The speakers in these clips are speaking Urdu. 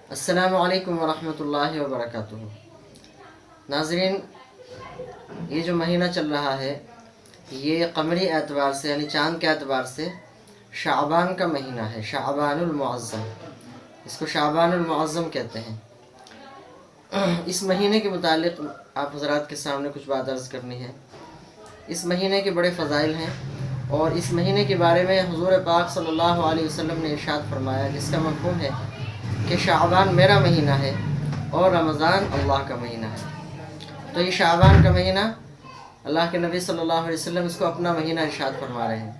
السلام علیکم ورحمۃ اللہ وبرکاتہ۔ ناظرین، یہ جو مہینہ چل رہا ہے یہ قمری اعتبار سے یعنی چاند کے اعتبار سے شعبان کا مہینہ ہے، شعبان المعظم۔ اس کو شعبان المعظم کہتے ہیں۔ اس مہینے کے متعلق آپ حضرات کے سامنے کچھ بات عرض کرنی ہے۔ اس مہینے کے بڑے فضائل ہیں اور اس مہینے کے بارے میں حضور پاک صلی اللہ علیہ وسلم نے ارشاد فرمایا، جس کا مفہوم ہے کہ شعبان میرا مہینہ ہے اور رمضان اللہ کا مہینہ ہے۔ تو یہ شعبان کا مہینہ اللہ کے نبی صلی اللہ علیہ وسلم اس کو اپنا مہینہ ارشاد فرما رہے ہیں۔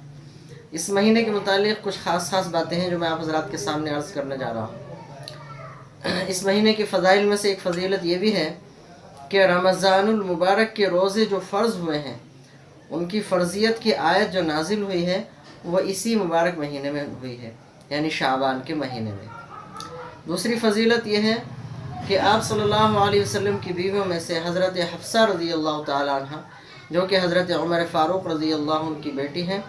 اس مہینے کے متعلق کچھ خاص باتیں ہیں جو میں آپ حضرات کے سامنے عرض کرنے جا رہا ہوں۔ اس مہینے کے فضائل میں سے ایک فضیلت یہ بھی ہے کہ رمضان المبارک کے روزے جو فرض ہوئے ہیں ان کی فرضیت کی آیت جو نازل ہوئی ہے وہ اسی مبارک مہینے میں ہوئی ہے، یعنی شعبان کے مہینے میں۔ دوسری فضیلت یہ ہے کہ آپ صلی اللہ علیہ وسلم کی بیویوں میں سے حضرت حفصہ رضی اللہ تعالی عنہ، جو کہ حضرت عمر فاروق رضی اللہ عنہ کی بیٹی ہیں،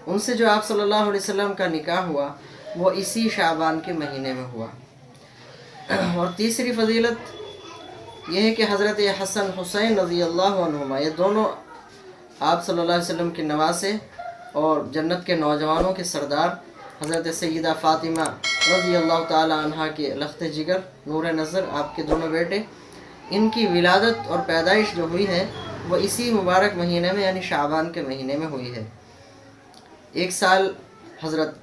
ان سے جو آپ صلی اللہ علیہ وسلم کا نکاح ہوا وہ اسی شعبان کے مہینے میں ہوا۔ اور تیسری فضیلت یہ ہے کہ حضرت حسن حسین رضی اللہ عنہما، یہ دونوں آپ صلی اللہ علیہ وسلم کے نواسے اور جنت کے نوجوانوں کے سردار حضرت سیدہ فاطمہ رضی اللہ تعالی عنہ کے لخت جگر نور نظر، آپ کے دونوں بیٹے، ان کی ولادت اور پیدائش جو ہوئی ہے وہ اسی مبارک مہینے میں یعنی شعبان کے مہینے میں ہوئی ہے۔ ایک سال حضرت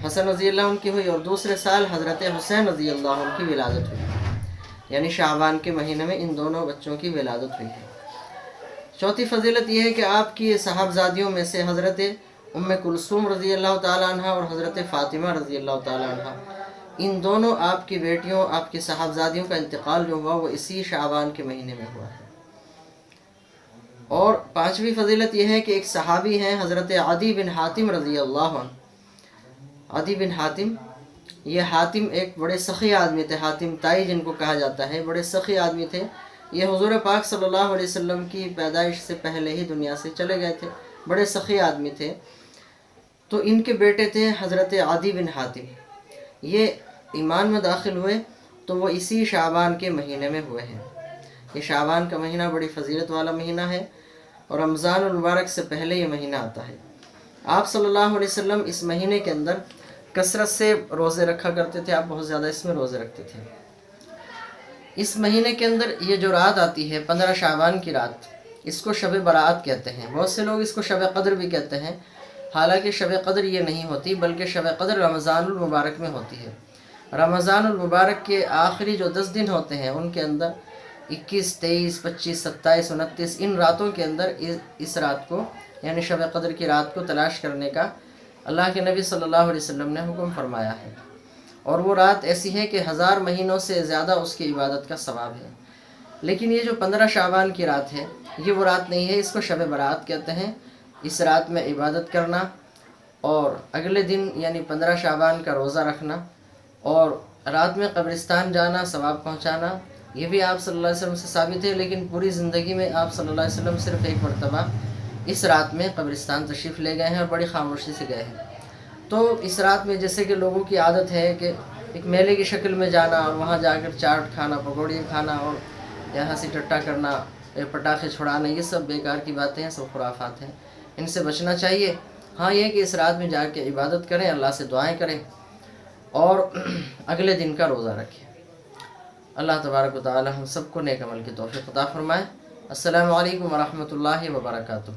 حسن رضی اللہ عنہ کی ہوئی اور دوسرے سال حضرت حسین رضی اللہ عنہ کی ولادت ہوئی، یعنی شعبان کے مہینے میں ان دونوں بچوں کی ولادت ہوئی ہے۔ چوتھی فضیلت یہ ہے کہ آپ کی صاحبزادیوں میں سے حضرت ام کلثوم رضی اللہ تعالی عنہ اور حضرت فاطمہ رضی اللہ تعالی عنہ، ان دونوں آپ کی بیٹیوں، آپ کی صاحبزادیوں کا انتقال جو ہوا وہ اسی شعبان کے مہینے میں ہوا ہے۔ اور پانچویں فضیلت یہ ہے کہ ایک صحابی ہیں حضرت عدی بن حاتم رضی اللہ عنہ۔ عدی بن حاتم، یہ حاتم ایک بڑے سخی آدمی تھے، حاتم تائی جن کو کہا جاتا ہے، بڑے سخی آدمی تھے۔ یہ حضور پاک صلی اللہ علیہ وسلم کی پیدائش سے پہلے ہی دنیا سے چلے گئے تھے، بڑے سخی آدمی تھے۔ تو ان کے بیٹے تھے حضرت عدی بن حاتم، یہ ایمان میں داخل ہوئے تو وہ اسی شعبان کے مہینے میں ہوئے ہیں۔ یہ شعبان کا مہینہ بڑی فضیلت والا مہینہ ہے اور رمضان المبارک سے پہلے یہ مہینہ آتا ہے۔ آپ صلی اللہ علیہ وسلم اس مہینے کے اندر کثرت سے روزے رکھا کرتے تھے، آپ بہت زیادہ اس میں روزے رکھتے تھے۔ اس مہینے کے اندر یہ جو رات آتی ہے 15 شعبان کی رات، اس کو شب برات کہتے ہیں۔ بہت سے لوگ اس کو شب قدر بھی کہتے ہیں، حالانکہ شب قدر یہ نہیں ہوتی بلکہ شب قدر رمضان المبارک میں ہوتی ہے۔ رمضان المبارک کے آخری جو 10 دن ہوتے ہیں ان کے اندر 21، 23، 25، 27، 29 ان راتوں کے اندر اس رات کو یعنی شب قدر کی رات کو تلاش کرنے کا اللہ کے نبی صلی اللہ علیہ وسلم نے حکم فرمایا ہے۔ اور وہ رات ایسی ہے کہ 1000 مہینوں سے زیادہ اس کی عبادت کا ثواب ہے۔ لیکن یہ جو 15 شعبان کی رات ہے یہ وہ رات نہیں ہے، اس کو شب برات کہتے ہیں۔ اس رات میں عبادت کرنا اور اگلے دن یعنی 15 شعبان کا روزہ رکھنا اور رات میں قبرستان جانا، ثواب پہنچانا، یہ بھی آپ صلی اللہ علیہ وسلم سے ثابت ہے۔ لیکن پوری زندگی میں آپ صلی اللہ علیہ وسلم صرف ایک مرتبہ اس رات میں قبرستان تشریف لے گئے ہیں اور بڑی خاموشی سے گئے ہیں۔ تو اس رات میں جیسے کہ لوگوں کی عادت ہے کہ ایک میلے کی شکل میں جانا اور وہاں جا کر چاٹ کھانا، پکوڑی کھانا اور یہاں سے ٹٹا کرنا، پٹاخے چھڑانا، یہ سب بیکار کی باتیں ہیں، سب خرافات ہیں، ان سے بچنا چاہیے۔ ہاں یہ کہ اس رات میں جا کے عبادت کریں، اللہ سے دعائیں کریں اور اگلے دن کا روزہ رکھیں۔ اللہ تبارک و تعالی ہم سب کو نیک عمل کی توفیق عطا فرمائے۔ السلام علیکم ورحمۃ اللہ وبرکاتہ۔